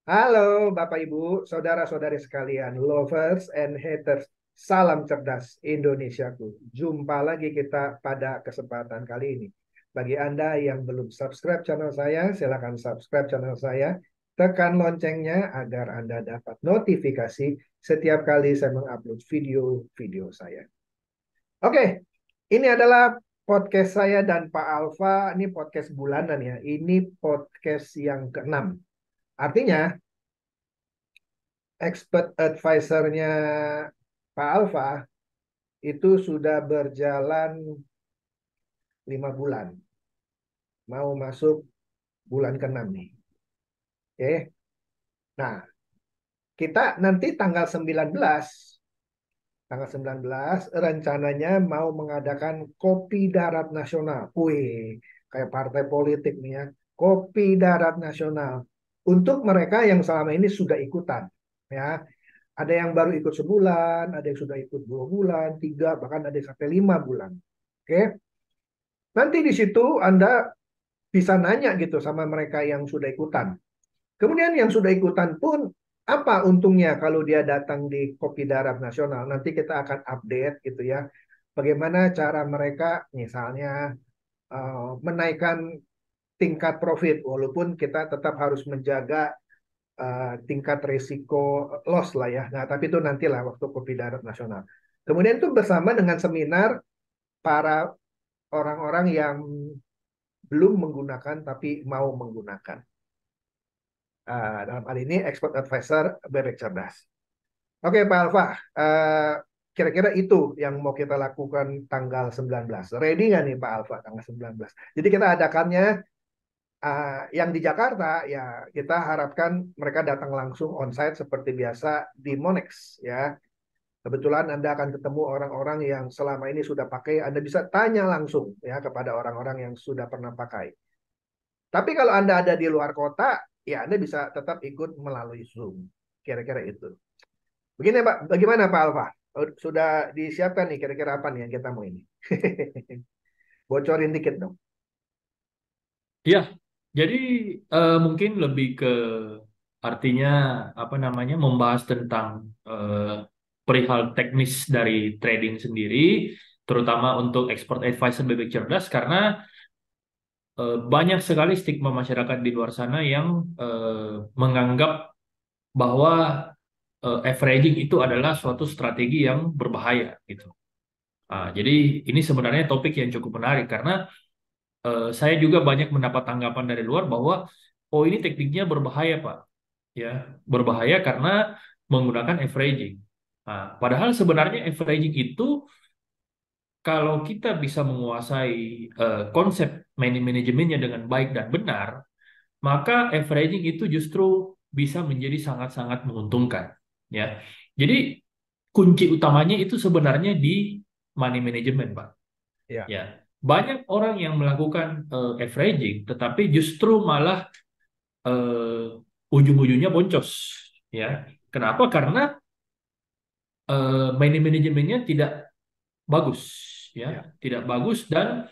Halo Bapak Ibu, saudara-saudari sekalian, lovers and haters, salam cerdas Indonesiaku. Jumpa lagi kita pada kesempatan kali ini. Bagi Anda yang belum subscribe channel saya, silakan subscribe channel saya. Tekan loncengnya agar Anda dapat notifikasi setiap kali saya mengupload video-video saya. Oke, ini adalah podcast saya dan Pak Alfa. Ini podcast bulanan ya. Ini podcast yang keenam. Artinya expert advisor-nya Pak Alfa itu sudah berjalan 5 bulan. Mau masuk bulan ke-6 nih. Oke. Nah, kita nanti tanggal 19 rencananya mau mengadakan Kopi Darat Nasional. Wih, kayak partai politik nih ya. Kopi Darat Nasional. Untuk mereka yang selama ini sudah ikutan. Ya, ada yang baru ikut sebulan, ada yang sudah ikut 2 bulan, 3, bahkan ada yang sampai 5 bulan. Oke, nanti di situ Anda bisa nanya gitu sama mereka yang sudah ikutan. Kemudian yang sudah ikutan pun apa untungnya kalau dia datang di Kopi Darat Nasional? Nanti kita akan update gitu ya. Bagaimana cara mereka misalnya menaikkan tingkat profit walaupun kita tetap harus menjaga tingkat risiko loss lah ya. Nah, tapi itu nantilah waktu Kopi Darat Nasional. Kemudian itu bersama dengan seminar para orang-orang yang belum menggunakan tapi mau menggunakan. Dalam hal ini expert advisor Bebek Cerdas. Oke Pak Alfa, uh, kira-kira itu yang mau kita lakukan tanggal 19. Ready nggak nih Pak Alfa tanggal 19? Jadi kita adakannya yang di Jakarta ya kita harapkan mereka datang langsung onsite seperti biasa di Monex ya. Kebetulan Anda akan ketemu orang-orang yang selama ini sudah pakai, Anda bisa tanya langsung ya kepada orang-orang yang sudah pernah pakai. Tapi kalau Anda ada di luar kota, ya Anda bisa tetap ikut melalui Zoom. Kira-kira itu. Begini Pak, bagaimana Pak Alfa? Sudah disiapkan nih kira-kira apa nih yang kita mau ini? Bocorin dikit dong. Ya, jadi mungkin lebih ke artinya apa namanya membahas tentang eh, perihal teknis dari trading sendiri, terutama untuk expert advisor bebek cerdas karena banyak sekali stigma masyarakat di luar sana yang menganggap bahwa averaging itu adalah suatu strategi yang berbahaya gitu. Jadi ini sebenarnya topik yang cukup menarik karena saya juga banyak mendapat tanggapan dari luar bahwa oh ini tekniknya berbahaya Pak, ya berbahaya karena menggunakan averaging. Padahal sebenarnya averaging itu kalau kita bisa menguasai konsep money manajemennya dengan baik dan benar, maka averaging itu justru bisa menjadi sangat-sangat menguntungkan. Ya, jadi kunci utamanya itu sebenarnya di money management, Pak. Ya, Ya, banyak orang yang melakukan averaging, tetapi justru malah ujung-ujungnya boncos. Ya, kenapa? Karena money manajemennya tidak bagus, ya, ya, tidak bagus dan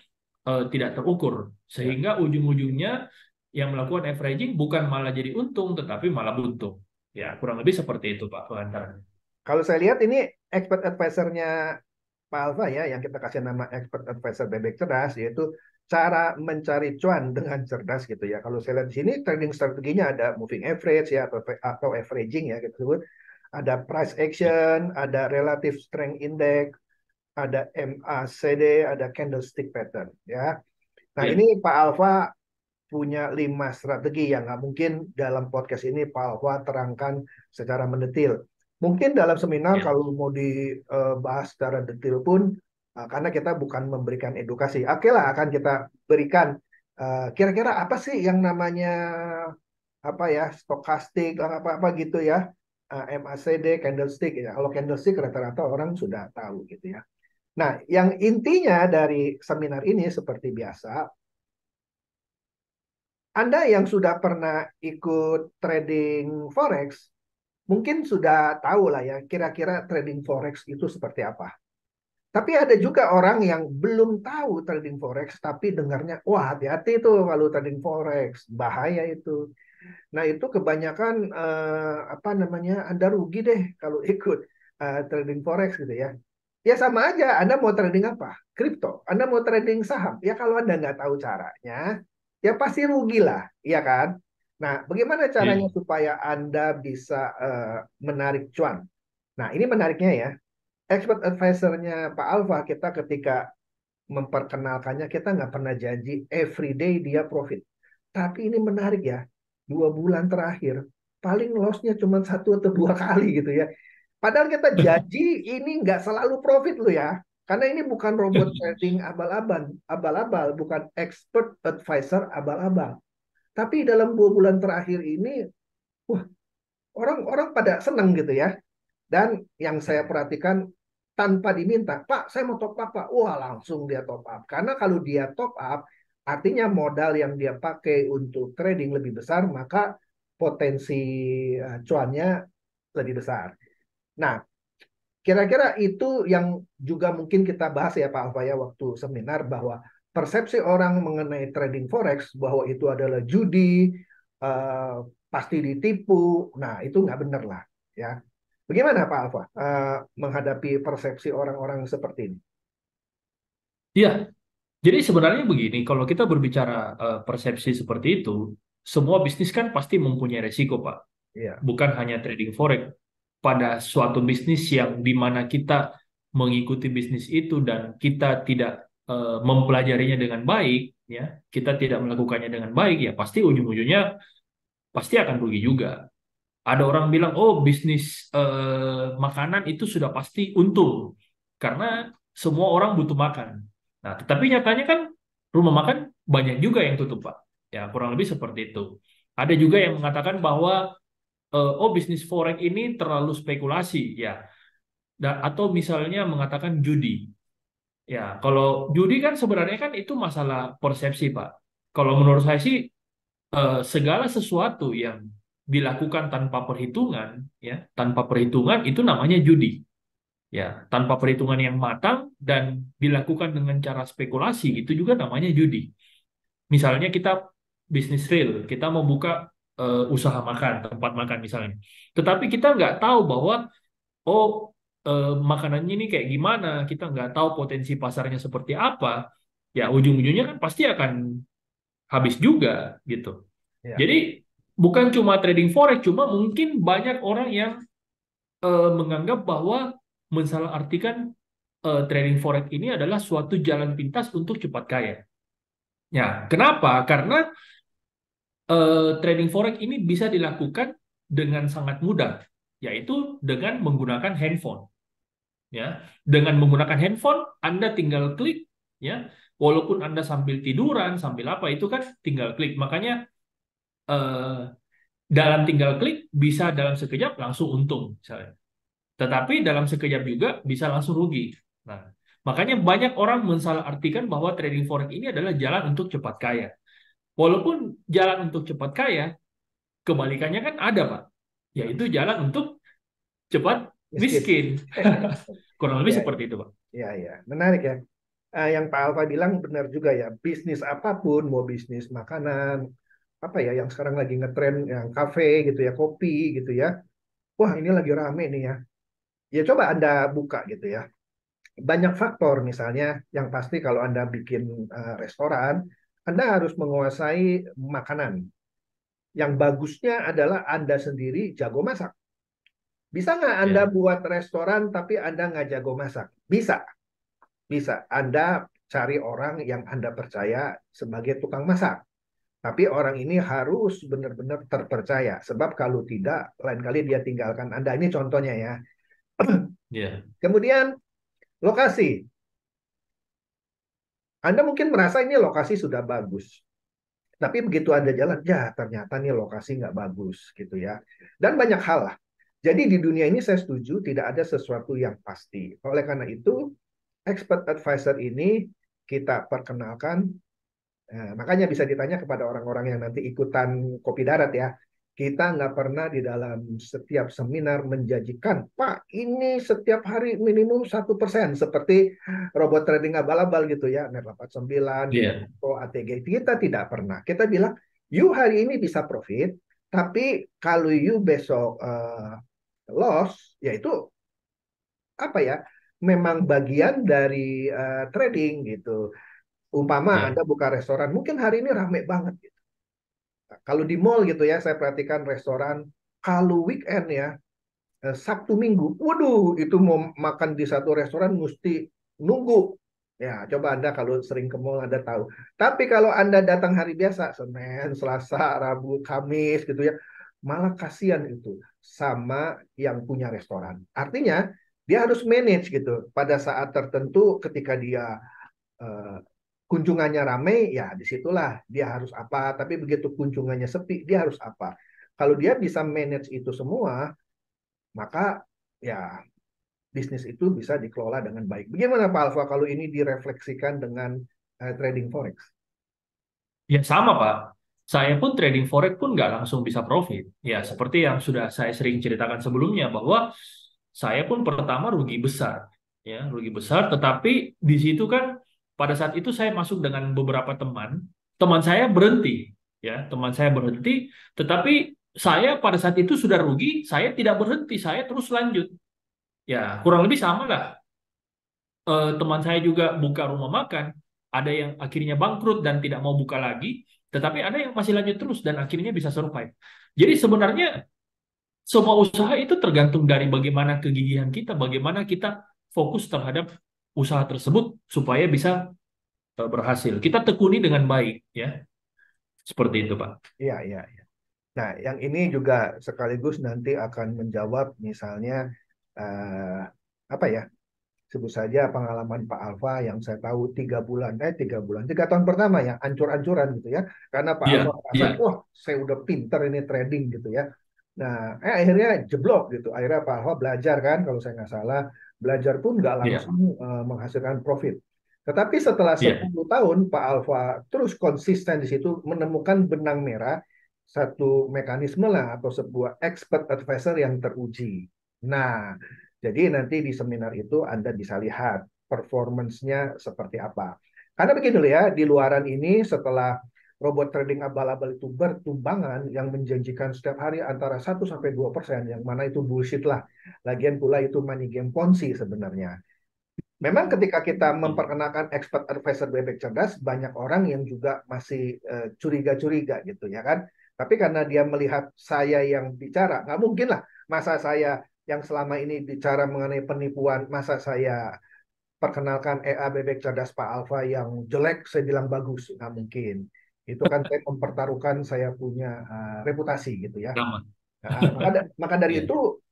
tidak terukur, ya. sehingga ujung-ujungnya yang melakukan averaging bukan malah jadi untung, tetapi malah buntung. Ya, Ya. kurang lebih seperti itu, Pak pengantarnya. Kalau saya lihat ini expert advisor-nya Pak Alfa ya, yang kita kasih nama expert advisor bebek cerdas, yaitu cara mencari cuan dengan cerdas gitu ya. Kalau saya lihat di sini trading strateginya ada moving average ya atau averaging ya kita sebut, ada price Ya, action, ada relative strength index, ada MACD, ada candlestick pattern ya. Nah ini ya, Pak Alfa punya 5 strategi yang nggak mungkin dalam podcast ini Pak Alfa terangkan secara mendetil. Mungkin dalam seminar ya, kalau mau dibahas secara detail pun, karena kita bukan memberikan edukasi, oke lah akan kita berikan kira-kira apa sih yang namanya apa ya stokastik apa-apa gitu ya, MACD, candlestick ya. Kalau candlestick rata-rata orang sudah tahu gitu ya. Nah, yang intinya dari seminar ini seperti biasa, Anda yang sudah pernah ikut trading forex, mungkin sudah tahu lah ya kira-kira trading forex itu seperti apa. Tapi ada juga orang yang belum tahu trading forex, tapi dengarnya, wah hati-hati tuh kalau trading forex, bahaya itu. Nah itu kebanyakan apa namanya, Anda rugi deh kalau ikut trading forex gitu ya. Ya sama aja, Anda mau trading apa? Kripto. Anda mau trading saham. Ya kalau Anda nggak tahu caranya, ya pasti rugi lah, ya kan? Nah, bagaimana caranya Iya. supaya Anda bisa menarik cuan? Nah, ini menariknya ya. Expert advisor-nya Pak Alfa, kita ketika memperkenalkannya, kita nggak pernah janji everyday dia profit. Tapi ini menarik ya. 2 bulan terakhir, paling loss-nya cuma 1 atau 2 kali gitu ya. Padahal kita janji ini nggak selalu profit loh ya. Karena ini bukan robot trading abal-abal, abal-abal, bukan expert advisor abal-abal. Tapi dalam 2 bulan terakhir ini, wah, orang-orang pada seneng gitu ya. Dan yang saya perhatikan, tanpa diminta, Pak, saya mau top up, Pak. Wah, langsung dia top up. Karena kalau dia top up, artinya modal yang dia pakai untuk trading lebih besar, maka potensi cuannya lebih besar. Nah, kira-kira itu yang juga mungkin kita bahas ya Pak Alfa ya waktu seminar, bahwa persepsi orang mengenai trading forex bahwa itu adalah judi, eh, pasti ditipu. Nah, itu nggak benar lah ya. Bagaimana Pak Alfa menghadapi persepsi orang-orang seperti ini? Iya, jadi sebenarnya begini, kalau kita berbicara persepsi seperti itu, semua bisnis kan pasti mempunyai resiko, Pak. Iya, Bukan hanya trading forex. Pada suatu bisnis yang di mana kita mengikuti bisnis itu dan kita tidak mempelajarinya dengan baik, ya, kita tidak melakukannya dengan baik, ya pasti ujung-ujungnya pasti akan rugi juga. Ada orang bilang, oh bisnis makanan itu sudah pasti untung karena semua orang butuh makan. Nah, tetapi nyatanya kan rumah makan banyak juga yang tutup, Pak. Ya, kurang lebih seperti itu. Ada juga yang mengatakan bahwa oh bisnis forex ini terlalu spekulasi, ya. Atau misalnya mengatakan judi. Ya, kalau judi kan sebenarnya kan itu masalah persepsi, Pak. Kalau menurut saya sih segala sesuatu yang dilakukan tanpa perhitungan, ya, tanpa perhitungan itu namanya judi. Ya, tanpa perhitungan yang matang dan dilakukan dengan cara spekulasi itu juga namanya judi. Misalnya kita bisnis real, kita mau buka usaha makan, tempat makan misalnya. Tetapi kita nggak tahu bahwa oh makanannya ini kayak gimana, kita nggak tahu potensi pasarnya seperti apa, ya ujung-ujungnya kan pasti akan habis juga gitu. iya, Jadi bukan cuma trading forex, cuma mungkin banyak orang yang menganggap bahwa mensalahartikan trading forex ini adalah suatu jalan pintas untuk cepat kaya. Ya, kenapa? Karena trading forex ini bisa dilakukan dengan sangat mudah, yaitu dengan menggunakan handphone. Ya, dengan menggunakan handphone, Anda tinggal klik, ya, walaupun Anda sambil tiduran, sambil apa itu kan tinggal klik. Makanya eh, dalam tinggal klik bisa dalam sekejap langsung untung, misalnya. Tetapi dalam sekejap juga bisa langsung rugi. Nah, makanya banyak orang mensalahartikan bahwa trading forex ini adalah jalan untuk cepat kaya. Walaupun jalan untuk cepat kaya, kebalikannya kan ada, Pak. iya, Yaitu jalan untuk cepat miskin. miskin. Kurang lebih Iya, seperti itu, Pak. iya, iya, menarik ya. Yang Pak Alfa bilang benar juga ya. Bisnis apapun, mau bisnis makanan, apa ya, yang sekarang lagi ngetren, yang kafe gitu ya, kopi gitu ya. Wah, ini lagi rame nih ya. Ya coba Anda buka gitu ya. Banyak faktor misalnya, yang pasti kalau Anda bikin restoran, Anda harus menguasai makanan. Yang bagusnya adalah Anda sendiri jago masak. Bisa nggak Anda Ya, buat restoran tapi Anda nggak jago masak? Bisa, bisa. Anda cari orang yang Anda percaya sebagai tukang masak. Tapi orang ini harus benar-benar terpercaya. Sebab kalau tidak, lain kali dia tinggalkan Anda. Ini contohnya ya. ya, Kemudian lokasi. Anda mungkin merasa ini lokasi sudah bagus. Tapi begitu Anda jalan, ya ternyata nih lokasi nggak bagus gitu ya. Dan banyak hal lah. Jadi di dunia ini saya setuju tidak ada sesuatu yang pasti. Oleh karena itu, expert advisor ini kita perkenalkan. Makanya bisa ditanya kepada orang-orang yang nanti ikutan kopi darat ya. Kita nggak pernah di dalam setiap seminar menjanjikan, Pak, ini setiap hari minimum 1%. Seperti robot trading abal-abal gitu ya, net 89, Iya. Bimbo, ATG. Kita tidak pernah. Kita bilang, you hari ini bisa profit, tapi kalau you besok loss, yaitu apa ya, memang bagian dari trading gitu. Umpama Iya. Anda buka restoran, mungkin hari ini rame banget gitu. Kalau di mall gitu ya, saya perhatikan restoran, kalau weekend ya, Sabtu Minggu, waduh, itu mau makan di satu restoran mesti nunggu. Ya, coba Anda kalau sering ke mall Anda tahu. Tapi kalau Anda datang hari biasa, Senin, Selasa, Rabu, Kamis gitu ya, malah kasihan itu sama yang punya restoran. Artinya dia harus manage gitu. Pada saat tertentu ketika dia eh, kunjungannya ramai, ya disitulah dia harus apa. Tapi begitu kunjungannya sepi, dia harus apa. Kalau dia bisa manage itu semua, maka ya bisnis itu bisa dikelola dengan baik. Bagaimana Pak Alfa kalau ini direfleksikan dengan trading forex? Ya sama Pak. Saya pun trading forex pun nggak langsung bisa profit. Ya seperti yang sudah saya sering ceritakan sebelumnya bahwa saya pun pertama rugi besar. Ya, rugi besar. Tetapi di situ kan pada saat itu saya masuk dengan beberapa teman. Teman saya berhenti. Ya, teman saya berhenti. Tetapi saya pada saat itu sudah rugi. Saya tidak berhenti. Saya terus lanjut. Ya, kurang lebih sama lah. Teman saya juga buka rumah makan, ada yang akhirnya bangkrut dan tidak mau buka lagi, tetapi ada yang masih lanjut terus dan akhirnya bisa survive. Jadi sebenarnya semua usaha itu tergantung dari bagaimana kegigihan kita, bagaimana kita fokus terhadap usaha tersebut supaya bisa berhasil. Kita tekuni dengan baik, ya, seperti itu, Pak. Iya, iya, iya. Nah, yang ini juga sekaligus nanti akan menjawab misalnya eh, apa ya? Sebut saja pengalaman Pak Alfa yang saya tahu 3 bulan, 3 bulan, 3 tahun pertama ya, ancur-ancuran gitu ya. Karena Pak Alfa Iya, merasa, iya, wah saya udah pinter ini trading gitu ya. Nah, akhirnya jeblok gitu. Akhirnya Pak Alfa belajar kan, kalau saya nggak salah, belajar pun nggak iya, langsung menghasilkan profit. Tetapi setelah iya, 10 tahun, Pak Alfa terus konsisten di situ menemukan benang merah, satu mekanisme lah atau sebuah expert advisor yang teruji. Nah, jadi nanti di seminar itu Anda bisa lihat performance-nya seperti apa. Karena begini loh ya, di luaran ini setelah robot trading abal-abal itu bertumbangan yang menjanjikan setiap hari antara 1 sampai 2%, yang mana itu bullshit lah. Lagian pula itu money game Ponzi sebenarnya. Memang ketika kita memperkenalkan expert advisor bebek cerdas, banyak orang yang juga masih curiga-curiga gitu ya kan. Tapi karena dia melihat saya yang bicara, nggak mungkin lah masa saya yang selama ini bicara mengenai penipuan, masa saya perkenalkan EA bebek cerdas Pak Alfa yang jelek, saya bilang bagus, nggak mungkin. Itu kan saya mempertaruhkan saya punya reputasi gitu ya. sama. Nah, maka dari Iya, itu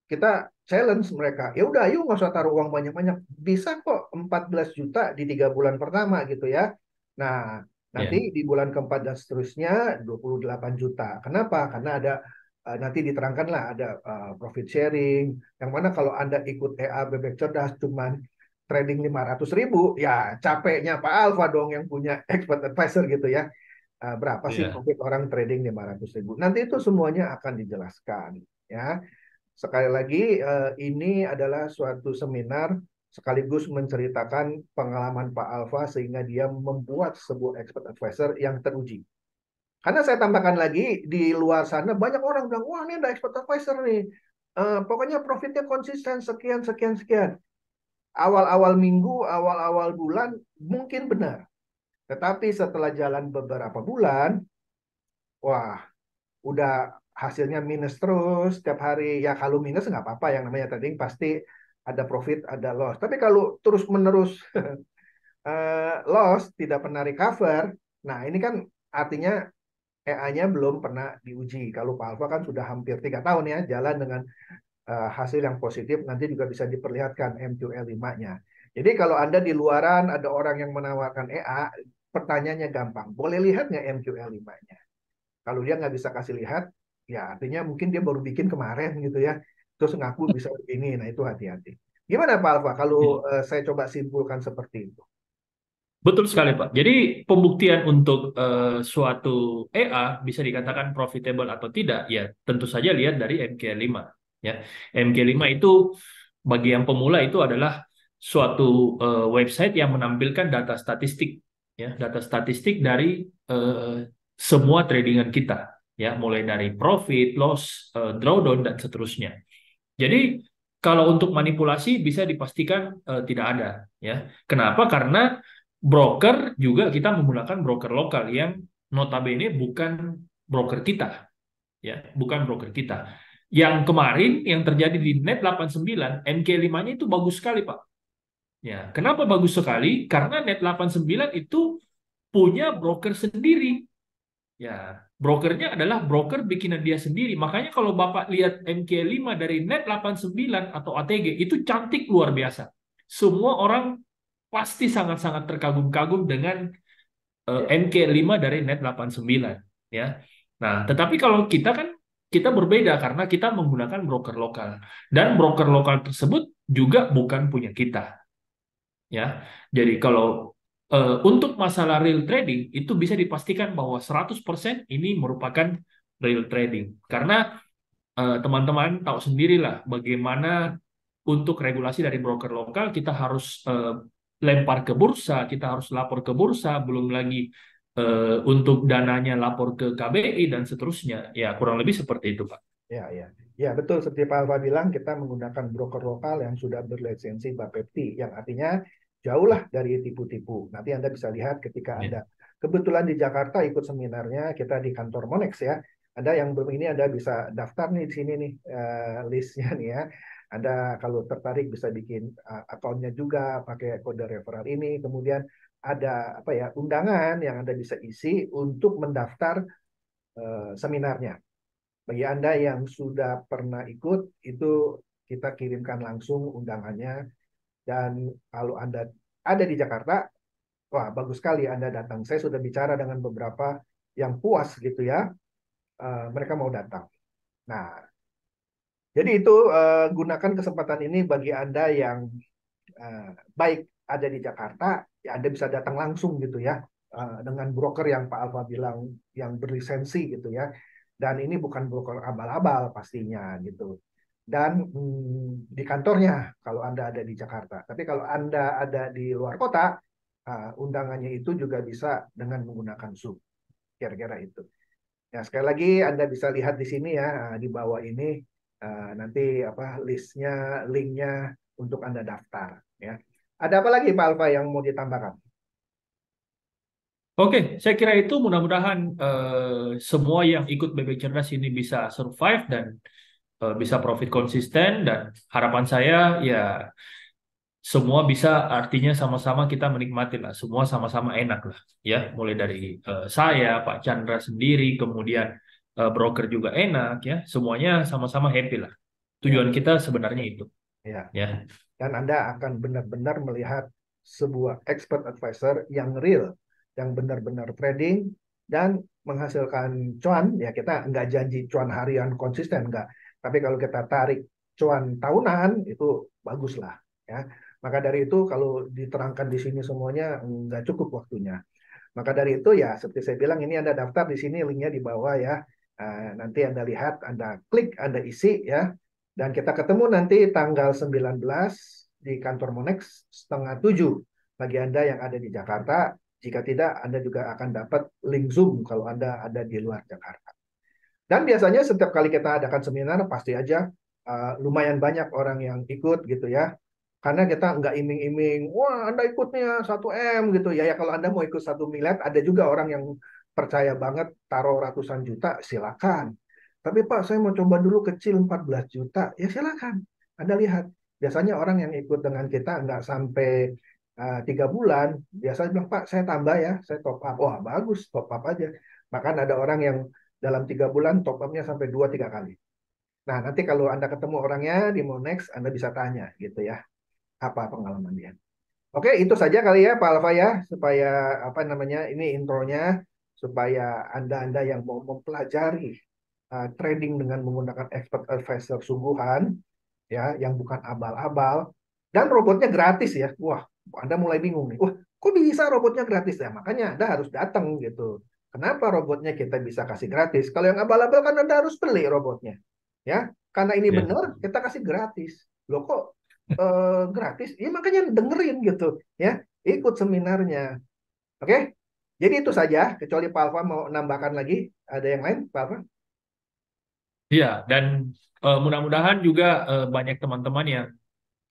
kita challenge mereka. Ya udah, yuk nggak usah taruh uang banyak-banyak. Bisa kok 14 juta di 3 bulan pertama gitu ya. Nah, nanti iya, di bulan keempat dan seterusnya 28 juta. Kenapa? Karena ada nanti diterangkan lah ada profit sharing. Yang mana kalau Anda ikut EA Bebek Cerdas cuman trading 500 ribu, ya capeknya Pak Alfa dong yang punya expert advisor gitu ya. Berapa sih iya. profit orang trading 500 ribu? Nanti itu semuanya akan dijelaskan ya. Sekali lagi, ini adalah suatu seminar sekaligus menceritakan pengalaman Pak Alfa sehingga dia membuat sebuah expert advisor yang teruji. Karena saya tambahkan lagi, di luar sana banyak orang bilang, wah ini ada expert advisor nih. Pokoknya profitnya konsisten, sekian, sekian, sekian. Awal-awal minggu, awal-awal bulan, mungkin benar. Tetapi setelah jalan beberapa bulan, wah udah hasilnya minus terus setiap hari. Ya kalau minus nggak apa-apa, yang namanya trading pasti ada profit ada loss. Tapi kalau terus menerus loss tidak pernah recover, nah ini kan artinya EA-nya belum pernah diuji. Kalau Pak Alfa kan sudah hampir 3 tahun ya jalan dengan hasil yang positif, nanti juga bisa diperlihatkan MQL5-nya. Jadi kalau Anda di luaran ada orang yang menawarkan EA, pertanyaannya gampang, boleh lihat nggak MQL5-nya? Kalau dia nggak bisa kasih lihat, ya artinya mungkin dia baru bikin kemarin gitu ya. Terus ngaku bisa begini, nah itu hati-hati. Gimana Pak Alfa kalau Iya. saya coba simpulkan seperti itu? Betul sekali, Pak. Jadi pembuktian untuk suatu EA bisa dikatakan profitable atau tidak, ya tentu saja lihat dari MK5. Ya, MK5 itu bagi yang pemula itu adalah suatu website yang menampilkan data statistik, ya, data statistik dari semua tradingan kita, ya, mulai dari profit, loss, drawdown dan seterusnya. Jadi kalau untuk manipulasi bisa dipastikan tidak ada, ya. Kenapa? Karena broker juga kita menggunakan broker lokal yang notabene bukan broker kita, ya, bukan broker kita. Yang kemarin yang terjadi di Net 89, MK5-nya itu bagus sekali, Pak. Ya, kenapa bagus sekali? Karena Net 89 itu punya broker sendiri. Ya, brokernya adalah broker bikinan dia sendiri. Makanya kalau Bapak lihat MK5 dari Net 89 atau ATG itu cantik luar biasa. Semua orang pasti sangat-sangat terkagum-kagum dengan MK5 dari Net 89, ya. Nah, tetapi kalau kita kan kita berbeda karena kita menggunakan broker lokal dan broker lokal tersebut juga bukan punya kita, ya. Jadi kalau untuk masalah real trading itu bisa dipastikan bahwa 100% ini merupakan real trading karena teman-teman tahu sendirilah bagaimana untuk regulasi dari broker lokal kita harus lempar ke bursa, kita harus lapor ke bursa, belum lagi untuk dananya lapor ke KBI dan seterusnya. Ya, kurang lebih seperti itu, Pak. Ya, ya. Ya, betul. Seperti Pak Alfa bilang, kita menggunakan broker lokal yang sudah berlisensi Bapepti, yang artinya jauhlah dari tipu-tipu. Nanti Anda bisa lihat ketika Ya. Anda kebetulan di Jakarta ikut seminarnya, kita di kantor Monex ya. Ada yang belum ini, Anda bisa daftar nih di sini nih listnya nih ya. Anda kalau tertarik bisa bikin akunnya juga pakai kode referral ini. Kemudian ada apa ya undangan yang Anda bisa isi untuk mendaftar seminarnya. Bagi Anda yang sudah pernah ikut, itu kita kirimkan langsung undangannya. Dan kalau Anda ada di Jakarta, wah bagus sekali Anda datang. Saya sudah bicara dengan beberapa yang puas gitu ya, mereka mau datang. Nah, jadi itu gunakan kesempatan ini bagi Anda yang eh, baik ada di Jakarta, ya Anda bisa datang langsung gitu ya, dengan broker yang Pak Alfa bilang yang berlisensi gitu ya. Dan ini bukan broker abal-abal pastinya gitu. Dan di kantornya kalau Anda ada di Jakarta. Tapi kalau Anda ada di luar kota, undangannya itu juga bisa dengan menggunakan Zoom. Kira-kira itu. Ya, sekali lagi Anda bisa lihat di sini ya, di bawah ini nanti apa listnya, linknya untuk Anda daftar. Ya. Ada apa lagi Pak Alfa yang mau ditambahkan? Oke, saya kira itu mudah-mudahan semua yang ikut BB Cerdas ini bisa survive dan bisa profit konsisten dan harapan saya ya semua bisa artinya sama-sama kita menikmati lah, semua sama-sama enak lah, ya. Mulai dari saya, Pak Chandra sendiri, kemudian broker juga enak, ya. Semuanya sama-sama happy lah. Ya, Tujuan kita sebenarnya itu, ya. ya. Dan Anda akan benar-benar melihat sebuah expert advisor yang real, yang benar-benar trading dan menghasilkan cuan. Ya kita nggak janji cuan harian konsisten, nggak. Tapi kalau kita tarik cuan tahunan itu bagus lah. Ya. Maka dari itu kalau diterangkan di sini semuanya nggak cukup waktunya. Maka dari itu ya seperti saya bilang ini Anda daftar di sini linknya di bawah ya. Nanti Anda lihat, Anda klik, Anda isi ya. Dan kita ketemu nanti tanggal 19 di kantor Monex setengah 7 bagi Anda yang ada di Jakarta. Jika tidak, Anda juga akan dapat link Zoom kalau Anda ada di luar Jakarta. Dan biasanya setiap kali kita adakan seminar, pasti aja lumayan banyak orang yang ikut gitu ya. Karena kita nggak iming-iming, wah Anda ikutnya 1 M gitu ya. Ya kalau Anda mau ikut 1 miliar, ada juga orang yang percaya banget taruh ratusan juta, silakan. Tapi Pak, saya mau coba dulu kecil 14 juta, ya silakan. Anda lihat, biasanya orang yang ikut dengan kita nggak sampai 3 bulan, biasanya bilang, Pak, saya tambah ya, saya top up. Wah, bagus, top up aja. Bahkan ada orang yang dalam 3 bulan top up-nya sampai 2-3 kali. Nah, nanti kalau Anda ketemu orangnya di Monex, Anda bisa tanya gitu ya, apa pengalaman dia. Oke, itu saja kali ya Pak Alfa ya, supaya apa namanya ini intronya, supaya Anda-Anda yang mau mempelajari trading dengan menggunakan expert advisor sungguhan, ya, yang bukan abal-abal, dan robotnya gratis ya. Wah, Anda mulai bingung nih. Wah, Kok bisa robotnya gratis? Ya, makanya Anda harus datang gitu. Kenapa robotnya kita bisa kasih gratis? Kalau yang abal-abal kan Anda harus beli robotnya. Ya, karena ini Ya. benar, kita kasih gratis. Loh kok gratis? Ya makanya dengerin gitu. Ya, ikut seminarnya. Oke? Jadi itu saja, kecuali Pak Alfa mau nambahkan lagi. Ada yang lain, Pak Alfa? Iya, dan mudah-mudahan juga banyak teman-teman yang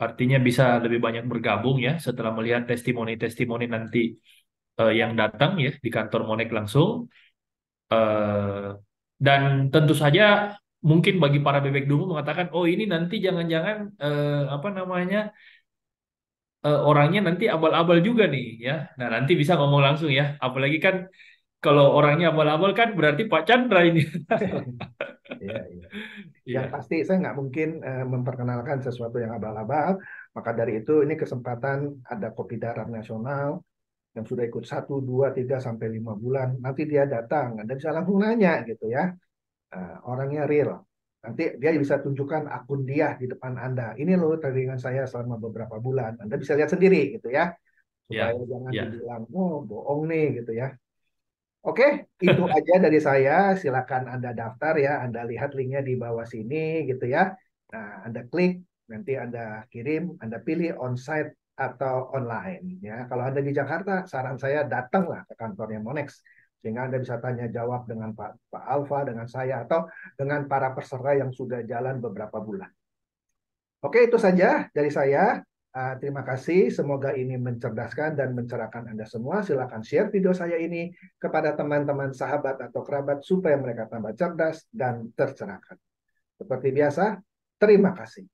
artinya bisa lebih banyak bergabung ya setelah melihat testimoni-testimoni nanti yang datang ya di kantor Monek langsung. Eh, dan tentu saja mungkin bagi para bebek dulu mengatakan, oh ini nanti jangan-jangan apa namanya orangnya nanti abal-abal juga nih ya. Nah nanti bisa ngomong langsung ya. Apalagi kan kalau orangnya abal-abal kan berarti Pak Chandra ini. Iya, iya. Yang Iya, pasti saya nggak mungkin memperkenalkan sesuatu yang abal-abal. Maka dari itu ini kesempatan ada Kopi Darat Nasional yang sudah ikut 1, 2, 3 sampai 5 bulan. Nanti dia datang, Anda bisa langsung nanya gitu ya. Orangnya real. Nanti dia bisa tunjukkan akun dia di depan Anda. Ini loh tradingan saya selama beberapa bulan. Anda bisa lihat sendiri gitu ya. Supaya ya, jangan ya. dibilang, oh bohong nih gitu ya. Oke, itu aja dari saya. Silakan Anda daftar ya. Anda lihat linknya di bawah sini gitu ya. Nah, Anda klik, nanti Anda kirim, Anda pilih onsite atau online ya. Kalau Anda di Jakarta, saran saya datanglah ke kantornya Monex sehingga Anda bisa tanya jawab dengan Pak Alfa, dengan saya atau dengan para peserta yang sudah jalan beberapa bulan. Oke, itu saja dari saya. Terima kasih. Semoga ini mencerdaskan dan mencerahkan Anda semua. Silakan share video saya ini kepada teman-teman, sahabat, atau kerabat supaya mereka tambah cerdas dan tercerahkan. Seperti biasa, terima kasih.